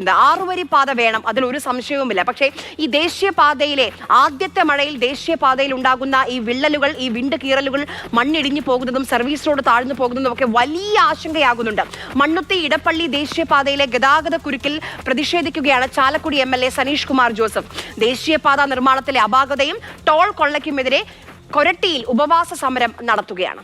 6 പാത വേണം, അതിലൊരു സംശയവുമില്ല. പക്ഷേ ഈ ദേശീയപാതയിലെ ആദ്യത്തെ മഴയിൽ ദേശീയപാതയിൽ ഉണ്ടാകുന്ന ഈ വിള്ളലുകൾ, ഈ വിണ്ട് കീറലുകൾ, മണ്ണിടിഞ്ഞു പോകുന്നതും സർവീസ് റോഡ് താഴ്ന്നു പോകുന്നതും ഒക്കെ വലിയ ആശങ്കയാകുന്നുണ്ട്. മണ്ണുത്തി ഇടപ്പള്ളി ദേശീയപാതയിലെ ഗതാഗത കുരുക്കിൽ പ്രതിഷേധിക്കുകയാണ് ചാലക്കുടി MLA സനീഷ് കുമാർ ജോസഫ്. ദേശീയപാത നിർമ്മാണത്തിലെ അപാകതയും ടോൾ കൊള്ളയ്ക്കുമെതിരെ കൊരട്ടിയിൽ ഉപവാസ സമരം നടത്തുകയാണ്.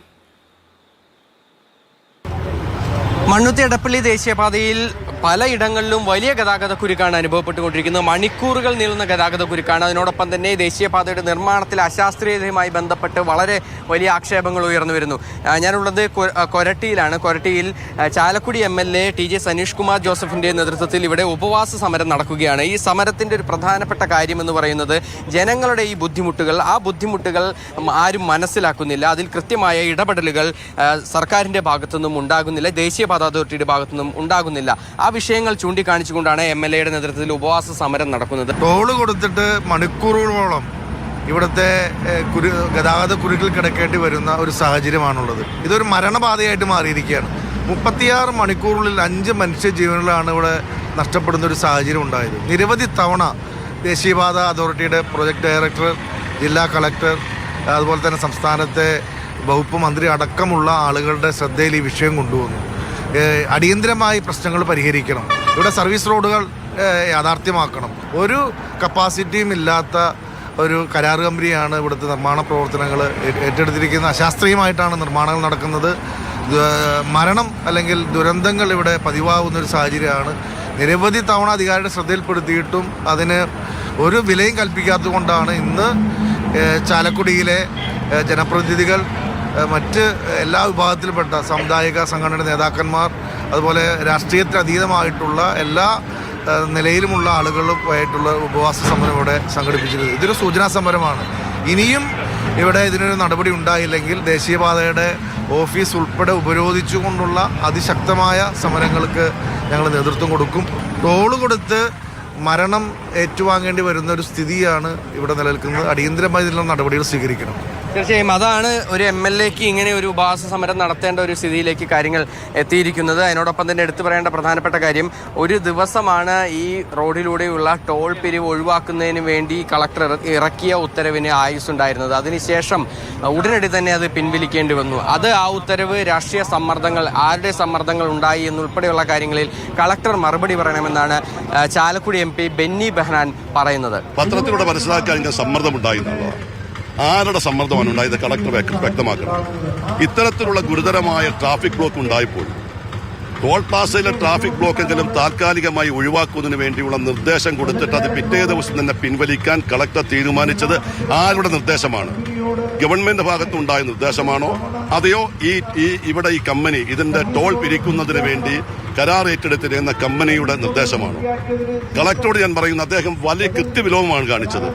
മണ്ണുത്തി ഇടപ്പള്ളി ദേശീയപാതയിൽ പലയിടങ്ങളിലും വലിയ ഗതാഗത കുരുക്കാണ് അനുഭവപ്പെട്ടുകൊണ്ടിരിക്കുന്നത്. മണിക്കൂറുകൾ നീളുന്ന ഗതാഗത കുരുക്കാണ്. അതിനോടൊപ്പം തന്നെ ദേശീയപാതയുടെ നിർമ്മാണത്തിൽ അശാസ്ത്രീയതയുമായി ബന്ധപ്പെട്ട് വളരെ വലിയ ആക്ഷേപങ്ങൾ ഉയർന്നു വരുന്നു. ഞാനുള്ളത് കൊരട്ടിയിലാണ്. കൊരട്ടിയിൽ ചാലക്കുടി MLA TJ സനീഷ് കുമാർ ജോസഫിൻ്റെ നേതൃത്വത്തിൽ ഇവിടെ ഉപവാസ സമരം നടക്കുകയാണ്. ഈ സമരത്തിൻ്റെ ഒരു പ്രധാനപ്പെട്ട കാര്യം എന്ന് പറയുന്നത് ജനങ്ങളുടെ ഈ ബുദ്ധിമുട്ടുകൾ, ആ ബുദ്ധിമുട്ടുകൾ ആരും മനസ്സിലാക്കുന്നില്ല. അതിൽ കൃത്യമായ ഇടപെടലുകൾ സർക്കാരിൻ്റെ ഭാഗത്തുനിന്നും ഉണ്ടാകുന്നില്ല, ദേശീയപാത അതോറിറ്റിയുടെ ഭാഗത്തുനിന്നും ഉണ്ടാകുന്നില്ല. ആ വിഷയങ്ങൾ ചൂണ്ടിക്കാണിച്ചുകൊണ്ടാണ് MLAയുടെ നേതൃത്വത്തിൽ ഉപവാസ സമരം നടക്കുന്നത്. ടോള് കൊടുത്തിട്ട് മണിക്കൂറുകളോളം ഇവിടുത്തെ ഗതാഗത കുരുക്കിൽ കിടക്കേണ്ടി വരുന്ന ഒരു സാഹചര്യമാണുള്ളത്. ഇതൊരു മരണപാതയായിട്ട് മാറിയിരിക്കുകയാണ്. 36 മണിക്കൂറിൽ 5 മനുഷ്യജീവനുകളാണ് ഇവിടെ നഷ്ടപ്പെടുന്ന ഒരു സാഹചര്യം ഉണ്ടായത്. നിരവധി തവണ ദേശീയപാത അതോറിറ്റിയുടെ പ്രൊജക്ട് ഡയറക്ടർ, ജില്ലാ കളക്ടർ, അതുപോലെ തന്നെ സംസ്ഥാനത്തെ വകുപ്പ് മന്ത്രി അടക്കമുള്ള ആളുകളുടെ ശ്രദ്ധയിൽ ഈ വിഷയം കൊണ്ടുവന്നു. അടിയന്തരമായി പ്രശ്നങ്ങൾ പരിഹരിക്കണം. ഇവിടെ സർവീസ് റോഡുകൾ യാഥാർത്ഥ്യമാക്കണം. ഒരു കപ്പാസിറ്റിയും ഇല്ലാത്ത ഒരു കരാർ കമ്പനിയാണ് ഇവിടുത്തെ നിർമ്മാണ പ്രവർത്തനങ്ങൾ ഏറ്റെടുത്തിരിക്കുന്നത്. അശാസ്ത്രീയമായിട്ടാണ് നിർമ്മാണങ്ങൾ നടക്കുന്നത്. മരണം അല്ലെങ്കിൽ ദുരന്തങ്ങൾ ഇവിടെ പതിവാകുന്നൊരു സാഹചര്യമാണ്. നിരവധി തവണ അധികാരിയുടെ ശ്രദ്ധയിൽപ്പെടുത്തിയിട്ടും അതിന് ഒരു വിലയും കൽപ്പിക്കാത്തത് കൊണ്ടാണ് ഇന്ന് ചാലക്കുടിയിലെ ജനപ്രതിനിധികൾ, മറ്റ് എല്ലാ വിഭാഗത്തിൽപ്പെട്ട സാമുദായിക സംഘടനയുടെ നേതാക്കന്മാർ, അതുപോലെ രാഷ്ട്രീയത്തിന് അതീതമായിട്ടുള്ള എല്ലാ നിലയിലുമുള്ള ആളുകളുമായിട്ടുള്ള ഉപവാസ സമരം ഇവിടെ സംഘടിപ്പിച്ചിരുന്നത്. ഇതൊരു സൂചനാ സമരമാണ്. ഇനിയും ഇവിടെ ഇതിനൊരു നടപടി ഉണ്ടായില്ലെങ്കിൽ ദേശീയപാതയുടെ ഓഫീസ് ഉൾപ്പെടെ ഉപരോധിച്ചുകൊണ്ടുള്ള അതിശക്തമായ സമരങ്ങൾക്ക് ഞങ്ങൾ നേതൃത്വം കൊടുക്കും. ടോള് കൊടുത്ത് മരണം ഏറ്റുവാങ്ങേണ്ടി വരുന്ന ഒരു സ്ഥിതിയാണ് ഇവിടെ നിലനിൽക്കുന്നത്. അടിയന്തരമായി ഇതിനുള്ള നടപടികൾ സ്വീകരിക്കണം. തീർച്ചയായും അതാണ് ഒരു MLAക്ക് ഇങ്ങനെ ഒരു ഉപവാസ സമരം നടത്തേണ്ട ഒരു സ്ഥിതിയിലേക്ക് കാര്യങ്ങൾ എത്തിയിരിക്കുന്നത്. അതിനോടൊപ്പം തന്നെ എടുത്തു പറയേണ്ട പ്രധാനപ്പെട്ട കാര്യം, ഒരു ദിവസമാണ് ഈ റോഡിലൂടെയുള്ള ടോൾ പിരിവ് ഒഴിവാക്കുന്നതിന് വേണ്ടി കളക്ടർ ഇറക്കിയ ഉത്തരവിന് ആയുസ്സുണ്ടായിരുന്നത്. അതിനുശേഷം ഉടനടി തന്നെ അത് പിൻവലിക്കേണ്ടി വന്നു. ആ ഉത്തരവ് രാഷ്ട്രീയ സമ്മർദ്ദങ്ങൾ, ആരുടെ സമ്മർദ്ദങ്ങൾ ഉണ്ടായി എന്നുൾപ്പെടെയുള്ള കാര്യങ്ങളിൽ കളക്ടർ മറുപടി പറയണമെന്നാണ് ചാലക്കുടി MP ബെന്നി ബെഹനാൻ പറയുന്നത്. പത്രത്തിലൂടെ മനസ്സിലാക്കാൻ സമ്മർദ്ദമുണ്ടായി എന്നുള്ളതാണ്. ആരുടെ സമ്മർദ്ദമാണ് ഉണ്ടായത്? കളക്ടർ വ്യക്തമാക്കണം. ഇത്തരത്തിലുള്ള ഗുരുതരമായ ട്രാഫിക് ബ്ലോക്ക് ഉണ്ടായപ്പോൾ ടോൾ പ്ലാസയിലെ ട്രാഫിക് ബ്ലോക്കെങ്കിലും താൽക്കാലികമായി ഒഴിവാക്കുന്നതിന് വേണ്ടിയുള്ള നിർദ്ദേശം കൊടുത്തിട്ട് അത് പിറ്റേ ദിവസം തന്നെ പിൻവലിക്കാൻ കളക്ടർ തീരുമാനിച്ചത് ആരുടെ നിർദ്ദേശമാണ്? ഗവൺമെന്റ് ഭാഗത്തുണ്ടായ നിർദ്ദേശമാണോ, അതെയോ ഇവിടെ ഈ കമ്പനി ഇതിന്റെ ടോൾ പിരിക്കുന്നതിന് വേണ്ടി കരാർ ഏറ്റെടുത്തിരുന്ന കമ്പനിയുടെ നിർദ്ദേശമാണോ? കളക്ടറോട് ഞാൻ പറയുന്നു, അദ്ദേഹം വലിയ കൃത്യവിലോപമാണ് കാണിച്ചത്.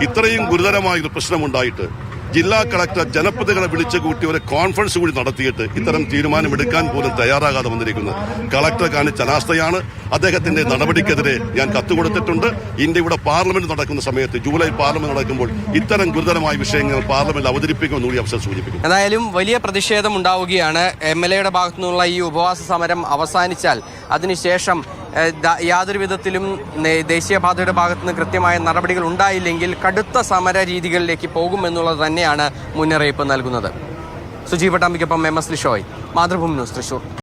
ഇത്രയും ഗുരുതരമായൊരു പ്രശ്നമുണ്ടായിട്ട് ജില്ലാ കളക്ടർ ജനപ്രതിനിധികളെ വിളിച്ചു കൂട്ടി ഒരു കോൺഫറൻസ് കൂടി നടത്തിയിട്ട് ഇത്തരം തീരുമാനമെടുക്കാൻ പോലും തയ്യാറാകാതെ വന്നിരിക്കുന്നത് കളക്ടർ കാണിച്ച അനാസ്ഥയാണ്. അദ്ദേഹത്തിന്റെ നടപടിക്കെതിരെ ഞാൻ കത്തുകൊടുത്തിട്ടുണ്ട്. ഇന്ത്യയുടെ പാർലമെന്റ് നടക്കുന്ന സമയത്ത്, ജൂലൈ പാർലമെന്റ് നടക്കുമ്പോൾ ഇത്തരം ഗുരുതരമായ വിഷയങ്ങൾ പാർലമെന്റിൽ അവതരിപ്പിക്കുമെന്ന് കൂടി അവസരം സൂചിപ്പിക്കും. എന്തായാലും വലിയ പ്രതിഷേധം ഉണ്ടാവുകയാണ്. MLAയുടെ ഭാഗത്തു നിന്നുള്ള ഈ ഉപവാസ സമരം അവസാനിച്ചാൽ അതിനുശേഷം യാതൊരു വിധത്തിലും ദേശീയപാതയുടെ ഭാഗത്തുനിന്ന് കൃത്യമായ നടപടികൾ ഉണ്ടായില്ലെങ്കിൽ കടുത്ത സമര രീതികളിലേക്ക് പോകുമെന്നുള്ളത് തന്നെയാണ് മുന്നറിയിപ്പ് നൽകുന്നത്. സുജീവ് പട്ടാമ്പിക്കൊപ്പം MS ലിഷോയ്, മാതൃഭൂമി ന്യൂസ്, തൃശൂർ.